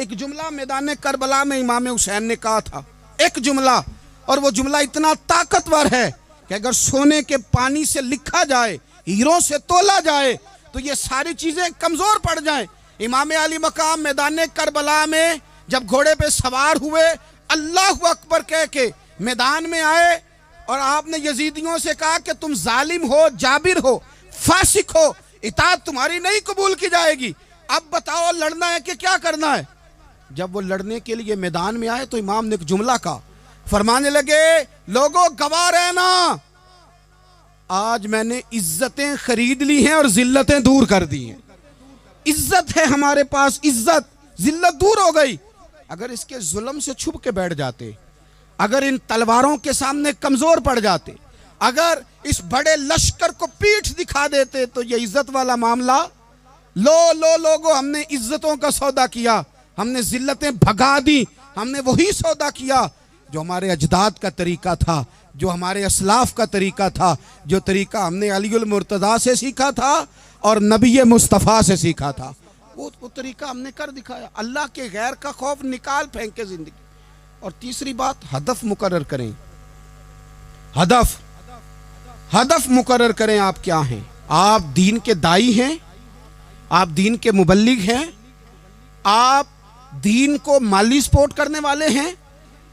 एक जुमला मैदान करबला में इमाम हुसैन ने कहा था, एक जुमला, और वो जुमला इतना ताकतवर है कि अगर सोने के पानी से लिखा जाए, हीरों से तोला जाए, तो ये सारी चीजें कमजोर पड़ जाएं। इमाम अली मकाम मैदान करबला में जब घोड़े पे सवार हुए, अल्लाह अकबर कह के मैदान में आए, और आपने यजीदियों से कहा कि तुम जालिम हो, जाबिर हो, फासिक हो, इताअत तुम्हारी नहीं कबूल की जाएगी। अब बताओ लड़ना है कि क्या करना है। जब वो लड़ने के लिए मैदान में आए तो इमाम ने एक जुमला कहा, फरमाने लगे, लोगों गवाह रहना, आज मैंने इज्जतें खरीद ली हैं और जिल्लतें दूर कर दी हैं। इज्जत है हमारे पास, इज्जत, जिल्लत दूर हो गई। अगर इसके जुल्म से छुप के बैठ जाते, अगर इन तलवारों के सामने कमजोर पड़ जाते, अगर इस बड़े लश्कर को पीठ दिखा देते, तो ये इज्जत वाला मामला, लोगों हमने इज्जतों का सौदा किया, हमने जिल्लतें भगा दी, हमने वही सौदा किया जो हमारे अजदाद का तरीका था, जो हमारे असलाफ का तरीका था, जो तरीका हमने अलीउल मुर्तज़ा से सीखा था और नबी मुस्तफ़ा से सीखा था, वो तरीका हमने कर दिखाया। अल्लाह के गैर का खौफ निकाल फेंके जिंदगी। और तीसरी बात, हदफ मुकर्रर करें, हदफ मुकर्रर करें। आप क्या हैं? आप दीन के दाई हैं, आप दीन के मुबल्लिग हैं, आप दीन को माली सपोर्ट करने वाले हैं,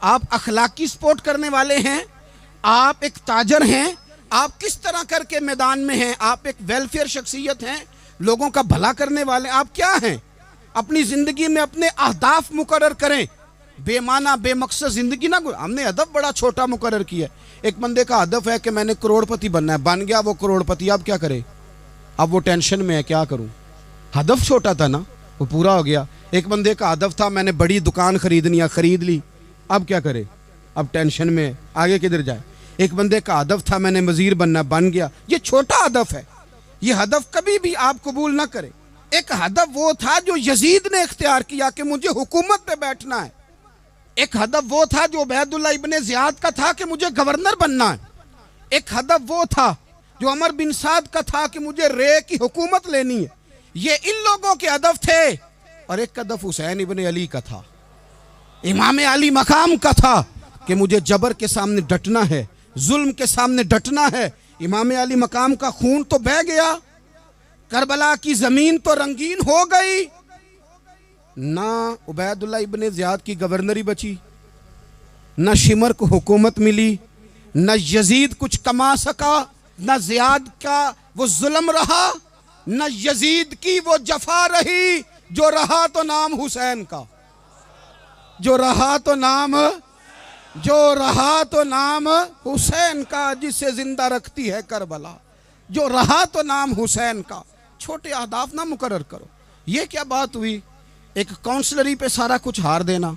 आप अखलाकी सपोर्ट करने वाले हैं, आप एक ताजर हैं, आप किस तरह करके मैदान में हैं, आप एक वेलफेयर शख्सियत हैं, लोगों का भला करने वाले, आप क्या हैं? अपनी जिंदगी में अपने अहदाफ मुकर्रर करें, बेमाना बेमकसद जिंदगी ना। हमने हदफ बड़ा छोटा मुकर्रर किया। एक बंदे का हदफ है कि मैंने करोड़पति बनना है, बन गया वो करोड़पति, अब क्या करे? अब वो टेंशन में है, क्या करूं? हदफ छोटा था ना, वो पूरा हो गया। एक बंदे का हदफ था मैंने बड़ी दुकान खरीदनी है, खरीद ली, अब क्या करे? अब टेंशन में है, आगे किधर जाए? एक बंदे का हदफ था मैंने वजीर बनना, बन गया, ये छोटा हदफ है। ये हदफ कभी भी आप कबूल ना करें। एक हदफ वो था जो यजीद ने इख्तियार किया कि मुझे हुकूमत पे बैठना है। एक हदफ वो था जो उबैदुल्लाह इब्ने ज़ियाद का था कि मुझे गवर्नर बनना है। एक हदफ वो था जो अमर बिन साद का था कि मुझे रे की हुकूमत लेनी है। ये इन लोगों के हदफ थे। और एक हदफ हुसैन इब्ने अली का था, इमाम अली मकाम का था कि मुझे जबर के सामने डटना है, जुल्म के सामने डटना है। इमाम अली मकाम का खून तो बह गया, करबला की जमीन तो रंगीन हो गई, ना उबैदुल्लाह इब्ने ज़ियाद की गवर्नरी बची, ना शिमर को हुकूमत मिली, ना यजीद कुछ कमा सका, ना ज़ियाद का वो जुल्म रहा, ना यजीद की वो जफा रही। जो रहा तो नाम हुसैन का, जो रहा तो नाम हुसैन का, जिसे जिंदा रखती है करबला। जो रहा तो नाम हुसैन का। छोटे अहदाफ ना मुकर्रर करो। ये क्या बात हुई? एक काउंसलरी पे सारा कुछ हार देना,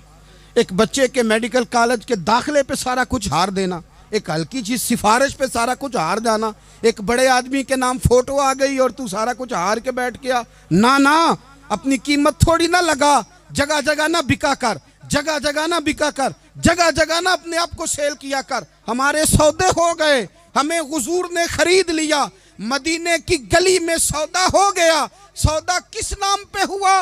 एक बच्चे के मेडिकल कॉलेज के दाखिले पे सारा कुछ हार देना, एक हल्की चीज सिफारिश पे सारा कुछ हार जाना, एक बड़े आदमी के नाम फोटो आ गई और तू सारा कुछ हार के बैठ गया। ना, अपनी कीमत थोड़ी ना लगा, जगह जगह ना बिका कर, जगह जगह ना बिका कर, जगह जगह ना अपने आप को सेल किया कर। हमारे सौदे हो गए, हमें हुजूर ने खरीद लिया, मदीने की गली में सौदा हो गया। सौदा किस नाम पे हुआ?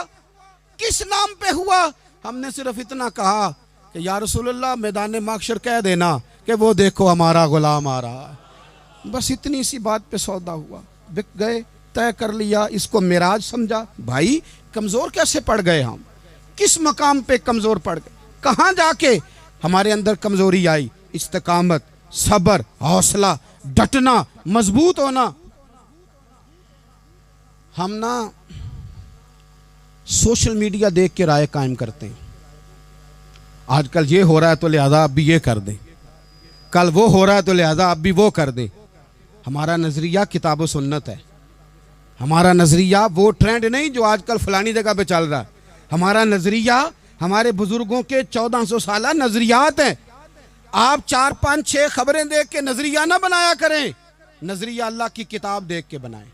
किस नाम पे हुआ? हमने सिर्फ इतना कहा कि या रसूलल्लाह मैदान माशर कह देना कि वो देखो हमारा गुलाम आ रहा है। बस इतनी सी बात पे सौदा हुआ, बिक गए, तय कर लिया, इसको मिराज समझा। भाई कमजोर कैसे पड़ गए हम? किस मकाम पे कमजोर पड़ गए? कहां जाके हमारे अंदर कमजोरी आई? इस्तिकामत, सब्र, हौसला, डटना, मजबूत होना। हम ना सोशल मीडिया देख के राय कायम करते हैं। आजकल ये हो रहा है तो लिहाजा अब भी ये कर दें, कल वो हो रहा है तो लिहाजा अब भी वो कर दें। हमारा नजरिया किताब व सुन्नत है। हमारा नजरिया वो ट्रेंड नहीं जो आजकल फलानी जगह पे चल रहा है। हमारा नजरिया हमारे बुजुर्गों के 1400 साल नजरियात हैं। आप 4, 5, 6 खबरें देख के नजरिया ना बनाया करें। नजरिया अल्लाह की किताब देख के बनाएं,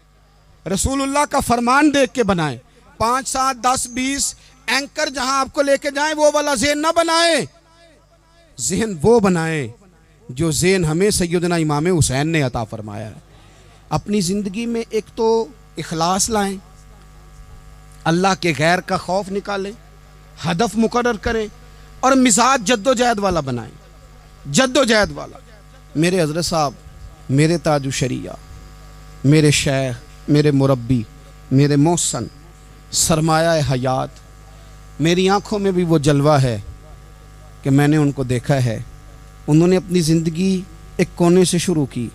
रसूलुल्लाह का फरमान देख के बनाएं। 5, 7, 10, 20 एंकर जहां आपको लेके जाएं वो वाला ज़हन ना बनाएं। ज़हन वो बनाएं जो ज़हन हमें सैयदना इमाम हुसैन ने अता फरमाया है। अपनी ज़िंदगी में एक तो इखलास लाएं, अल्लाह के गैर का खौफ निकालें, हदफ मुकर्रर करें और मिजाज जद्दोजहद वाला बनाएं, जद्दोजहद वाला। मेरे हज़रत साहब, मेरे ताजु शरिया, मेरे शेख, मेरे मुरब्बी, मेरे मोहसन, सरमाया हयात, मेरी आँखों में भी वो जलवा है कि मैंने उनको देखा है। उन्होंने अपनी ज़िंदगी एक कोने से शुरू की,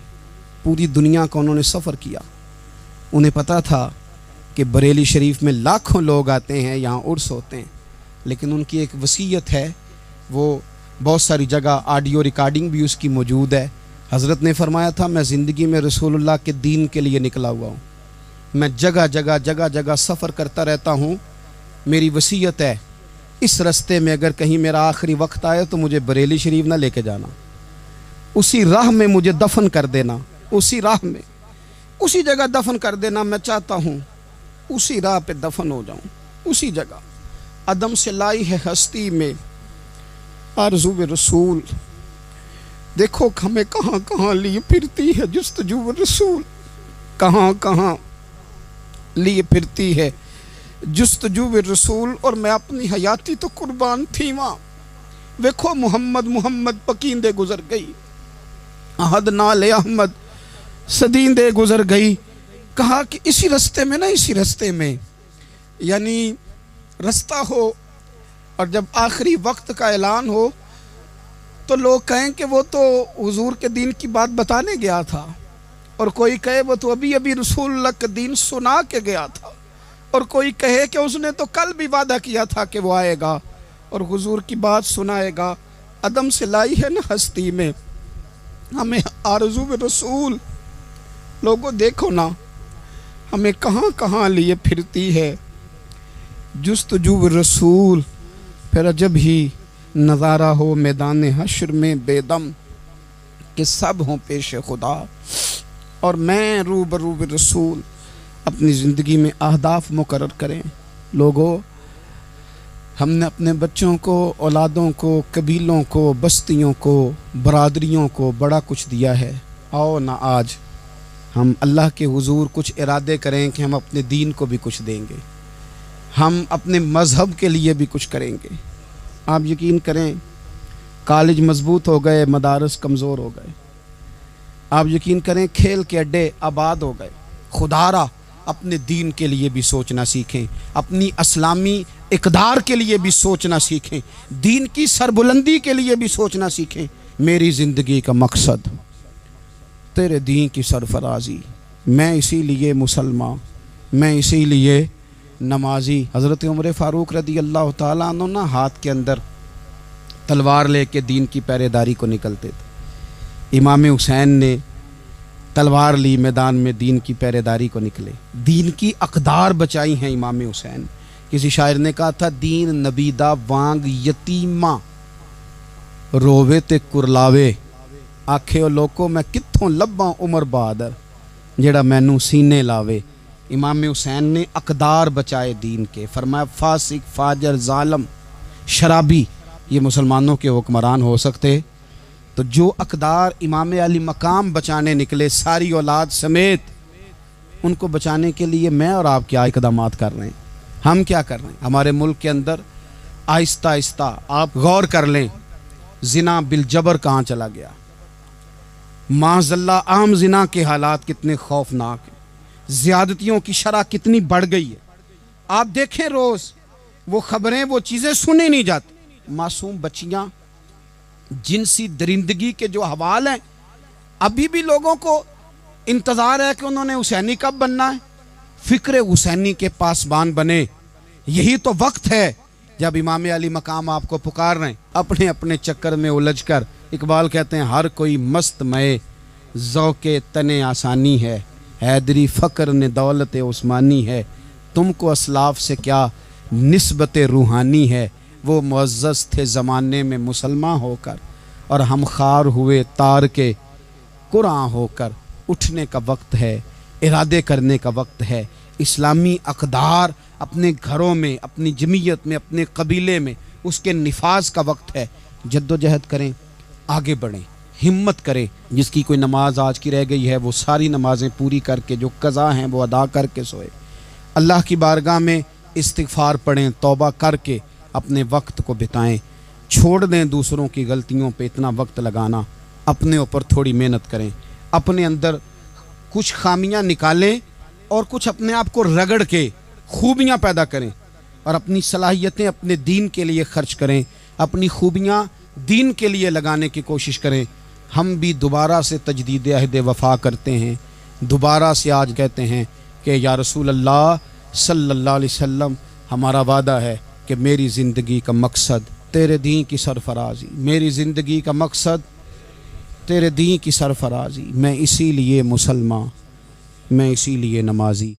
पूरी दुनिया का उन्होंने सफ़र किया। उन्हें पता था कि बरेली शरीफ में लाखों लोग आते हैं, यहाँ उर्स होते हैं, लेकिन उनकी एक वसीयत है, वो बहुत सारी जगह ऑडियो रिकॉर्डिंग भी उसकी मौजूद है। हज़रत ने फरमाया था, मैं ज़िंदगी में रसूलुल्लाह के दीन के लिए निकला हुआ हूँ, मैं जगह जगह सफ़र करता रहता हूँ। मेरी वसीयत है, इस रास्ते में अगर कहीं मेरा आखिरी वक्त आए तो मुझे बरेली शरीफ ना लेके जाना, उसी राह में मुझे दफन कर देना, उसी राह में, उसी जगह दफन कर देना। मैं चाहता हूँ उसी राह पे दफन हो जाऊँ, उसी जगह। अदम से लाई है हस्ती में आरज़ू रसूल, देखो हमें कहाँ कहाँ लिए फिरती है जुस्तजू रसूल, कहाँ कहाँ लिए फिरती है जुस्तजू रसूल। और मैं अपनी हयाती तो कुर्बान थी वहाँ। देखो मोहम्मद मोहम्मद पकींदे गुजर गई, अहद नाले अहमद सदींदे गुजर गई। कहा कि इसी रास्ते में ना, इसी रास्ते में, यानी रास्ता हो और जब आखिरी वक्त का ऐलान हो तो लोग कहें कि वो तो हुजूर के दीन की बात बताने गया था, और कोई कहे वो तो अभी अभी रसूलुल्लाह का दीन सुना के गया था, और कोई कहे कि उसने तो कल भी वादा किया था कि वो आएगा और हुजूर की बात सुनाएगा। अदम से लाई है ना हस्ती में हमें आरज़ू रसूल। लोगों देखो ना, हमें कहाँ कहाँ लिए फिरती है जुस्तजू रसूल। फिर अजब ही नज़ारा हो मैदान हश्र में बेदम कि सब हों पेश खुदा और मैं रूबरू रसूल। अपनी ज़िंदगी में अहदाफ मुकर्रर करें। लोगों, हमने अपने बच्चों को, औलादों को, कबीलों को, बस्तियों को, बरादरियों को बड़ा कुछ दिया है। आओ ना आज हम अल्लाह के हुजूर कुछ इरादे करें कि हम अपने दीन को भी कुछ देंगे, हम अपने मज़हब के लिए भी कुछ करेंगे। आप यकीन करें, कॉलेज मजबूत हो गए, मदारस कमज़ोर हो गए। आप यकीन करें, खेल के अड्डे आबाद हो गए। खुदारा अपने दीन के लिए भी सोचना सीखें, अपनी इस्लामी इक़दार के लिए भी सोचना सीखें, दीन की सरबुलंदी के लिए भी सोचना सीखें। मेरी ज़िंदगी का मकसद तेरे दीन की सरफराजी, मैं इसीलिए मुसलमान, मैं इसीलिए नमाजी। हज़रत उमर फ़ारूक रदी अल्लाह ताला अन्हु ना हाथ के अंदर तलवार लेके दीन की पहरेदारी को निकलते थे। इमाम हुसैन ने तलवार ली, मैदान में दीन की पहरेदारी को निकले, दीन की अक़दार बचाई हैं इमाम हुसैन। किसी शायर ने कहा था, दीन नबीदा वांग यतीमा रोवे ते कुरलावे, आखे लोको मैं कित्थों लब्बा उमर बहादुर जेड़ा मैनू सीने लावे। इमाम हुसैन ने अक़दार बचाए दीन के। फरमाया, फासिक, फाजर, जालम, शराबी ये मुसलमानों के हुक्मरान हो सकते, तो जो अक़दार इमाम अली मकाम बचाने निकले सारी औलाद समेत, उनको बचाने के लिए मैं और आप क्या इक़दामात कर रहे हैं, हम क्या कर रहे हैं। हमारे मुल्क के अंदर आहिस्ता आहिस्ता आप गौर कर लें, जिना बिल जबर कहाँ चला गया। माज़ल्ला आम जिना के हालात कितने खौफनाक हैं, ज़्यादतियों की शरह कितनी बढ़ गई है। आप देखें, रोज़ वो ख़बरें, वो चीज़ें सुनी नहीं जाती। मासूम बच्चियाँ, जिनसी दरिंदगी के जो हवाल हैं, अभी भी लोगों को इंतज़ार है कि उन्होंने हुसैनी कब बनना है, फ़िक्र हुसैनी के पासबान बने। यही तो वक्त है जब इमाम अली मकाम आपको पुकार रहे हैं। अपने अपने चक्कर में उलझ कर, इकबाल कहते हैं, हर कोई मस्त मए ज़ौक़े तने आसानी है, हैदरी फ़क्र ने दौलत उस्मानी है, तुमको असलाफ से क्या निस्बत रूहानी है। वो मुअज़्ज़ज़ थे ज़माने में मुसलमान होकर, और हम खार हुए तार के कुरान होकर। उठने का वक्त है, इरादे करने का वक्त है। इस्लामी अक़दार अपने घरों में, अपनी जमीयत में, अपने कबीले में, उसके निफाज का वक्त है। जद्दोजहद करें, आगे बढ़ें, हिम्मत करें। जिसकी कोई नमाज आज की रह गई है, वो सारी नमाजें पूरी करके, जो कज़ा हैं वो अदा करके सोए। अल्लाह की बारगाह में इस्तिग़फ़ार पढ़ें, तौबा करके अपने वक्त को बिताएं, छोड़ दें दूसरों की गलतियों पे इतना वक्त लगाना, अपने ऊपर थोड़ी मेहनत करें, अपने अंदर कुछ खामियां निकालें और कुछ अपने आप को रगड़ के खूबियां पैदा करें और अपनी सलाहियतें अपने दीन के लिए खर्च करें, अपनी खूबियां दीन के लिए लगाने की कोशिश करें। हम भी दोबारा से तजदीद अहद वफ़ा करते हैं, दोबारा से आज कहते हैं कि या रसूल अल्लाह सल्लल्लाहु अलैहि वसल्लम, हमारा वादा है कि मेरी ज़िंदगी का मकसद तेरे दीन की सरफराजी, मेरी ज़िंदगी का मकसद तेरे दीन की सरफराजी, मैं इसीलिए मुसलमान, मैं इसीलिए नमाजी।